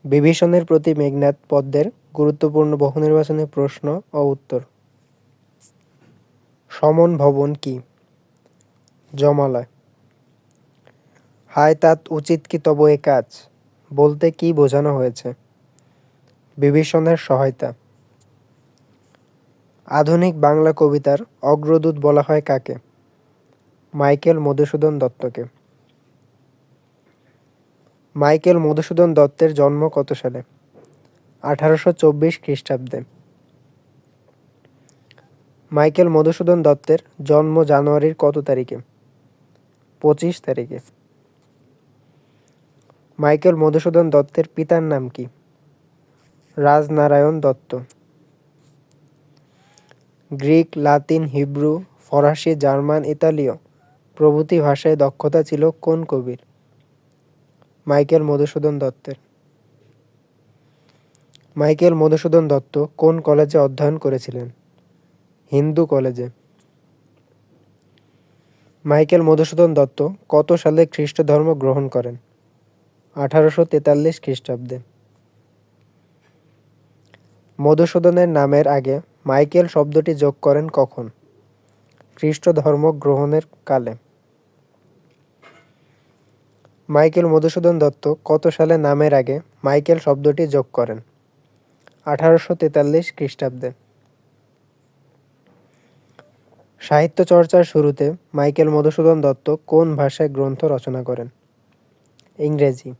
বিভীষণের প্রতি মেঘনাদ পদ্যের গুরুত্বপূর্ণ বহুনির্বাচনী প্রশ্ন ও উত্তর। সমন ভবন কি? জমালয়। হায় তাত উচিত কি তব এ কাজ বলতে কি বোঝানো হয়েছে? বিভীষণের সহায়তা। আধুনিক বাংলা কবিতার অগ্রদূত বলা হয় কাকে? মাইকেল মধুসূদন দত্তকে। মাইকেল মধুসূদন দত্তের জন্ম কত সালে? 1824 খ্রিস্টাব্দে। মাইকেল মধুসূদন দত্তের জন্ম জানুয়ারির কত তারিখে? 25 তারিখে। মাইকেল মধুসূদন দত্তের পিতার নাম কি? রাজনারায়ণ দত্ত। গ্রিক, লাতিন, হিব্রু, ফরাসি, জার্মান, ইতালীয় প্রভৃতি ভাষায় দক্ষতা ছিল কোন কবির? মাইকেল মধুসূদন দত্তের। মাইকেল মধুসূদন দত্ত কোন কলেজে অধ্যয়ন করেছিলেন? হিন্দু কলেজে। মাইকেল মধুসূদন দত্ত কত সালে খ্রিস্ট ধর্ম গ্রহণ করেন? 1843 খ্রিস্টাব্দে। মধুসূদনের নামের আগে মাইকেল শব্দটি যোগ করেন কখন? খ্রিস্ট ধর্ম গ্রহণের কালে। মাইকেল মধুসূদন দত্ত কত সালে নামের আগে মাইকেল শব্দটি যোগ করেন? 1843 খ্রিস্টাব্দে। সাহিত্য চর্চার শুরুতে মাইকেল মধুসূদন দত্ত কোন ভাষায় গ্রন্থ রচনা করেন? ইংরেজি।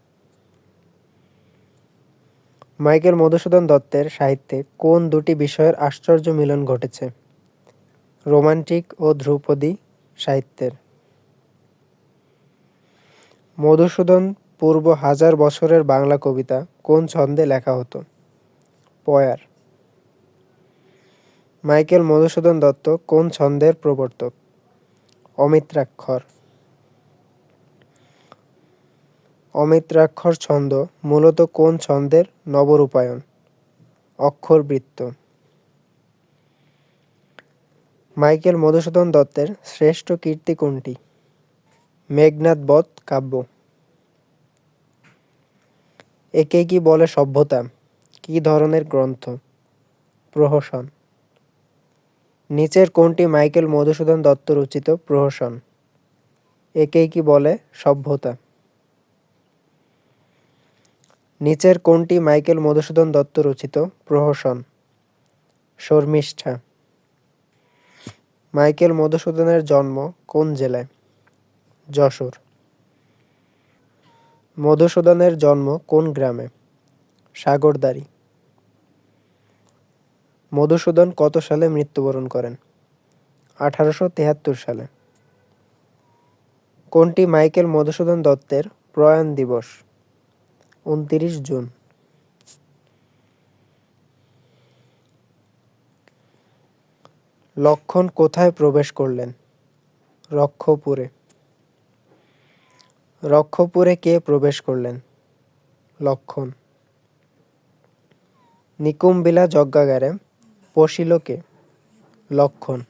মাইকেল মধুসূদন দত্তের সাহিত্যে কোন দুটি বিষয়ের আশ্চর্য মিলন ঘটেছে? রোমান্টিক ও ধ্রুপদী সাহিত্যের। মধুসূদন পূর্ব 1000 বছরের বাংলা কবিতা কোন ছন্দে লেখা হতো? পয়ার। মাইকেল মধুসূদন দত্ত কোন ছন্দের প্রবর্তক? অমিত্রাক্ষর। অমিত্রাক্ষর ছন্দ মূলত কোন ছন্দের নবরূপায়ণ? অক্ষরবৃত্ত। মাইকেল মধুসূদন দত্তের শ্রেষ্ঠ কীর্তি কোনটি? মেঘনাদ বধ কাব্য। একে কি বলে সভ্যতা কি ধরনের গ্রন্থ? প্রহসন। নিচের কোনটি মাইকেল মধুসূদন দত্ত রচিত প্রহসন? একেই কি বলে সভ্যতা। নিচের কোনটি মাইকেল মধুসূদন দত্ত রচিত প্রহসন? শর্মিষ্ঠা। মাইকেল মধুসূদনের জন্ম কোন জেলায়? যশোর। মধুসূদনের জন্ম কোন গ্রামে? সাগরদাঁড়ি। মধুসূদন কত সালে মৃত্যুবরণ করেন? 1873 সালে। কোনটি মাইকেল মধুসূদন দত্তের প্রয়াণ দিবস? 29 জুন। লক্ষ্মণ কোথায় প্রবেশ করলেন? রক্ষপুরে। রক্ষপুরে কে প্রবেশ করলেন? লক্ষ্মণ। নিকুম্বিলা যজ্ঞাগারে পশিল কে? লক্ষ্মণ।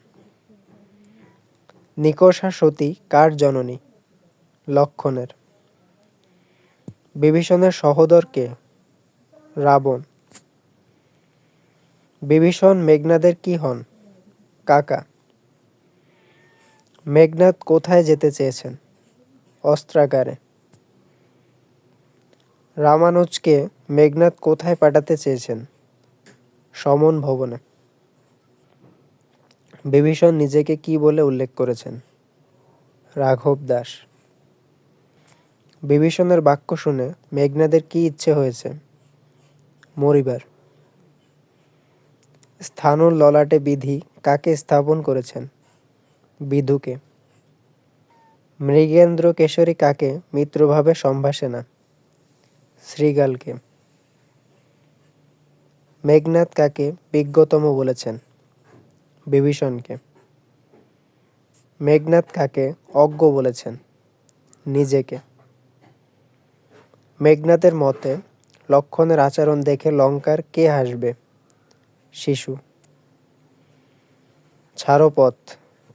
নিকষা সতী কার জননী? লক্ষ্মণের। বিভীষণের সহোদর কে? রাবণ। বিভীষণ মেঘনাদের কি হন? কাকা। মেঘনাদ কোথায় যেতে চেয়েছেন? অস্ত্রাগারে। রামানুজকে মেঘনাদ কোথায় পাঠাতে চেয়েছেন? সমন ভবনে। বিভীষণ নিজেকে কি বলে উল্লেখ করেছেন? রাঘব দাস। বিভীষণের বাক্য শুনে মেঘনাদের কি ইচ্ছে হয়েছে? মরিবার। স্থাণুর ললাটে বিধি কাকে স্থাপন করেছেন? বিধুকে। মৃগেন্দ্র কেশরী কাকে মিত্রভাবে সম্ভাসে না? শৃগালকে। মেঘনাদ কাকে বিজ্ঞতম বলেছেন? বিভীষণকে। মেঘনাদ কাকে অজ্ঞ বলেছেন? নিজেকে। মেঘনাদের মতে লক্ষ্মণের আচরণ দেখে লঙ্কার কে হাসবে? শিশু। ছাড়ো পথ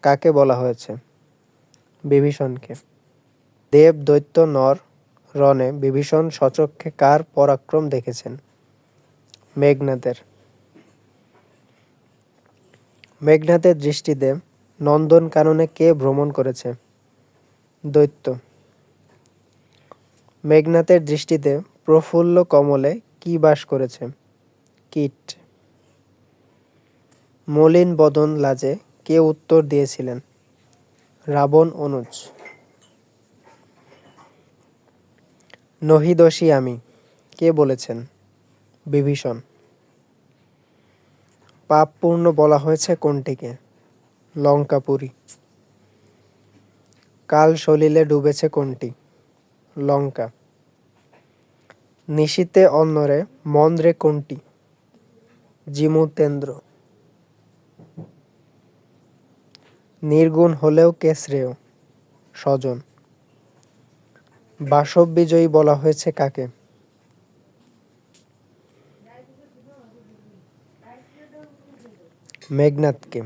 কাকে বলা হয়েছে? বিভীষণকে। দেব, দৈত্য, নর, রণে বিভীষণ স্বচক্ষে কার পরাক্রম দেখেছেন? মেঘনাদের। মেঘনাদের দৃষ্টিতে নন্দনকাননে কে ভ্রমণ করেছে? দৈত্য। মেঘনাদের দৃষ্টিতে প্রফুল্ল কমলে কি বাস করেছে? কীট। মলিন বদন লাজে কে উত্তর দিয়েছিলেন? রাবণ অনুজ। নহি দোষী আমি কে বলেছেন? বিভীষণ। পাপপূর্ণ বলা হয়েছে কোনটিকে? লঙ্কাপুরী। কাল সলিলে ডুবেছে কোনটি? লঙ্কা। নিশীতে অন্নরে মন্দ্রে কোনটি? জিমুতেন্দ্র। নির্গুণ হলেও কে শ্রেয়? স্বজন। বাসব বিজয়ী বলা হয়েছে কাকে? মেঘনাদকে।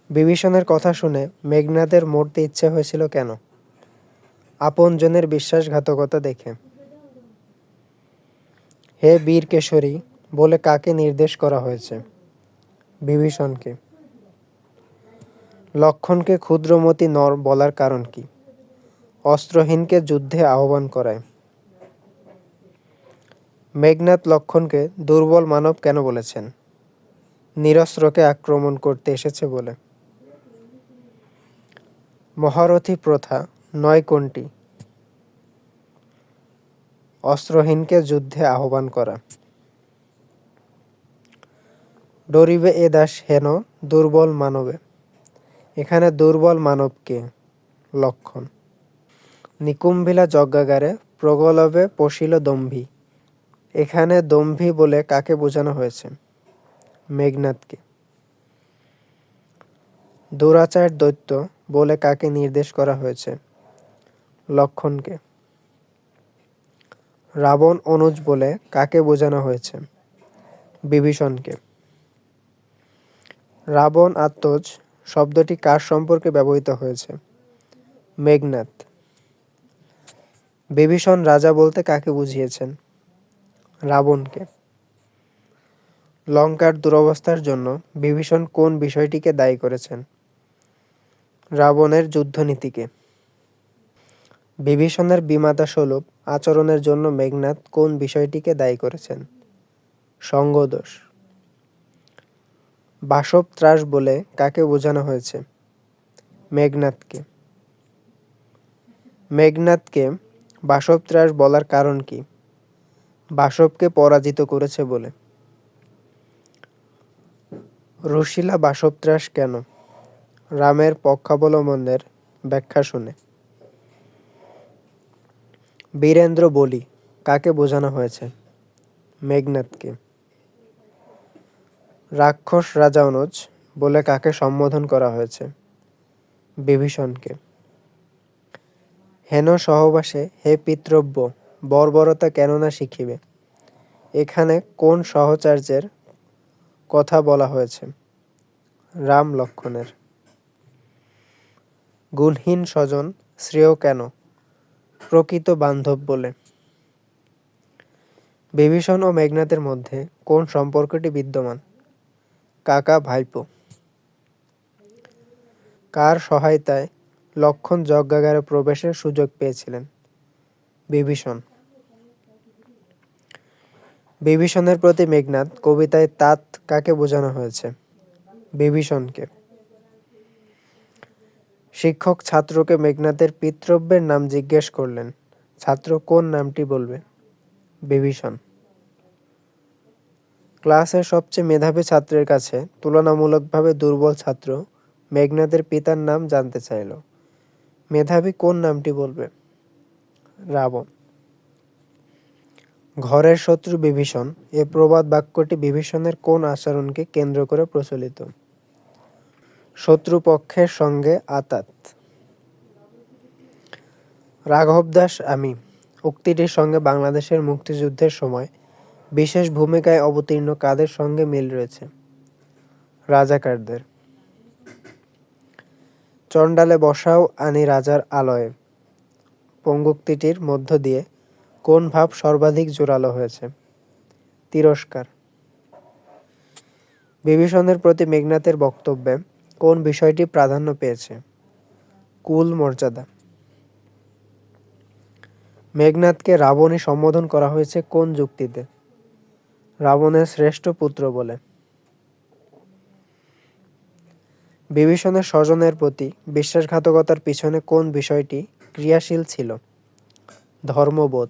বিভীষণের কথা শুনে মেঘনাদের মরতে ইচ্ছে হয়েছিল কেন? আপনজনের বিশ্বাসঘাতকতা দেখে। হে বীর কেশরী বলে কাকে নির্দেশ করা হয়েছে? বিভীষণকে। লক্ষণকে ক্ষুদ্রমতি নর বলার কারণ কি? অস্ত্রহীনকে যুদ্ধে আহ্বান করায়। মেঘনাদ লক্ষণকে দুর্বল মানব কেন বলেছেন? নিরস্ত্রকে আক্রমণ করতে এসেছে বলে। মহারথী প্রথা নয় কোনটি? অস্ত্রহীনকে যুদ্ধে আহ্বান করা। ডরিবে এ দাস হেন দুর্বল মানবে। এখানে দুর্বল মানবকে? লক্ষণ। নিকুম্ভিলা যজ্ঞাগারে প্রগলভে পশিল দম্ভী। এখানে দম্ভী বলে কাকে বোঝানো হয়েছে? মেঘনাদকে। দুরাচার দৈত্য বলে কাকে নির্দেশ করা হয়েছে? লক্ষণকে। রাবণ অনুজ বলে কাকে বোঝানো হয়েছে? বিভীষণকে। রাবণ আত্মজ শব্দটি কার সম্পর্কে ব্যবহৃত হয়েছে? মেঘনাদ। বিভীষণ রাজা বলতে কাকে বুঝিয়েছেন? রাবণকে। লঙ্কার দুরবস্থার জন্য বিভীষণ কোন বিষয়টিকে দায়ী করেছেন? রাবণের যুদ্ধনীতিকে। বিভীষণের বিমাতাসুলভ আচরণের জন্য মেঘনাদ কোন বিষয়টিকে দায়ী করেছেন? সঙ্গদোষ। বাসব ত্রাস বলে কাকে বোঝানো হয়েছে? মেঘনাদকে। মেঘনাদকে বাসব ত্রাস বলার কারণ কি? বাসবকে পরাজিত করেছে বলে। রুশিলা বাসব ত্রাস কেন? রামের পক্ষাবলম্বনের ব্যাখ্যা শুনে। বীরেন্দ্র বলি কাকে বোঝানো হয়েছে? মেঘনাদকে। রাক্ষস রাজা অনুজ বলে কাকে সম্বোধন করা হয়েছে? বিভীষণকে। হেন সহবাসে হে পিতৃব্য বর্বরতা কেন না শিখিবে। এখানে কোন সহচর্যের কথা বলা হয়েছে? রাম লক্ষণের। গুণহীন স্বজন শ্রেয় কেন? প্রকৃত বান্ধব বলে। বিভীষণ ও মেঘনাদের মধ্যে কোন সম্পর্কটি বিদ্যমান? কাকা ভাইপো। কার সহায়তায় লক্ষণ যজ্ঞাগারে প্রবেশের সুযোগ পেয়েছিলেন? বিভীষণ। বিভীষণের প্রতি মেঘনাদ কবিতায় তাত কাকে বোঝানো হয়েছে? বিভীষণকে। শিক্ষক ছাত্রকে মেঘনাদের পিতৃব্যের নাম জিজ্ঞেস করলেন। ছাত্র কোন নামটি বলবে? বিভীষণ। ক্লাসের সবচেয়ে মেধাবী ছাত্রের কাছে তুলনামূলকভাবে দুর্বল ছাত্র মেঘনাদের পিতার নাম জানতে চাইল। মেধাবী কোন নামটি বলবে? রাবণ। ঘরের শত্রু বিভীষণ এ প্রবাদ বাক্যটি বিভীষণের কোন আচরণকে কেন্দ্র করে প্রচলিত? শত্রুপক্ষের সঙ্গে আঁতাত। রাঘব দাস আমি উক্তিটির সঙ্গে বাংলাদেশের মুক্তিযুদ্ধের সময় বিশেষ ভূমিকায় অবতীর্ণ কাদের সঙ্গে মিল রয়েছে? রাজাকারদের। চণ্ডালে বসাও আনি রাজার আলয়ে পঙ্গুক্তিটির মধ্য দিয়ে কোন ভাব সর্বাধিক জোরালো হয়েছে? তিরস্কার। বিভীষণের প্রতি মেঘনাদের বক্তব্যে কোন বিষয়টি প্রাধান্য পেয়েছে? কুল মর্যাদা। মেঘনাদকে রাবণী সম্বোধন করা হয়েছে কোন যুক্তিতে? রাবণের শ্রেষ্ঠ পুত্র বলে। বিভীষণের স্বজনের প্রতি বিশ্বাসঘাতকতার পিছনে কোন বিষয়টি ক্রিয়াশীল ছিল? ধর্মবোধ।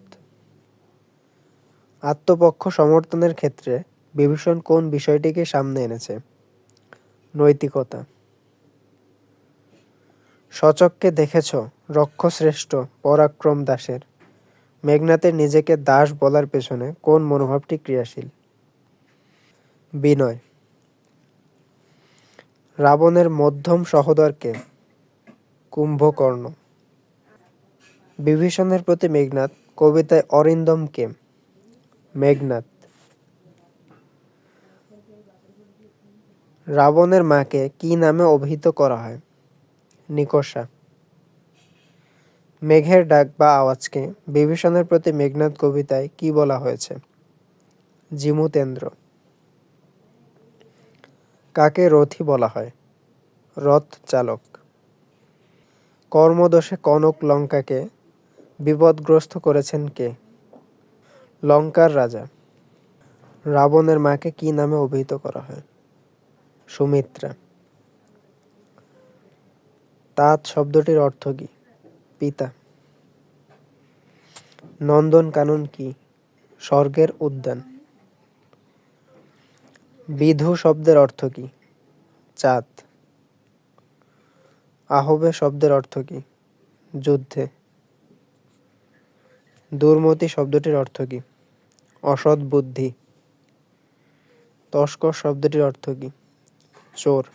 আত্মপক্ষ সমর্থনের ক্ষেত্রে বিভীষণ কোন বিষয়টিকে সামনে এনেছে? নৈতিকতা। সচক্ষে দেখেছ রক্ষশ্রেষ্ঠ পরাক্রম দাসের। মেঘনাদের নিজেকে দাস বলার পেছনে কোন মনোভাবটি ক্রিয়াশীল? বিনয়। রাবণের মধ্যম সহোদর কে? কুম্ভকর্ণ। বিভীষণের প্রতি মেঘনাদ কবিতায় অরিন্দম কে? মেঘনাদ। রাবণের মাকে কি নামে অভিহিত করা হয়? নিকষা। মেঘের ডাক বা আওয়াজকে বিভীষণের প্রতি মেঘনাদ কবিতায় কি বলা হয়েছে? জিমুতেন্দ্র। কাকে রথী বলা হয়? রথ চালক। কর্মদোষে কনক লঙ্কাকে বিপদগ্রস্ত করেছেন কে? লঙ্কার রাজা। রাবণের মাকে কি নামে অভিহিত করা হয়? সুমিত্রা। তাত শব্দটির অর্থ কি? পিতা। নন্দনকানন কি? স্বর্গের উদ্যান। বিধু শব্দের অর্থ কি? চাঁদ। আহবে শব্দের অর্থ কি? যুদ্ধে। দুর্মতি শব্দটির অর্থ কি? অসৎ বুদ্ধি। তস্কর শব্দটির অর্থ কি? চোর।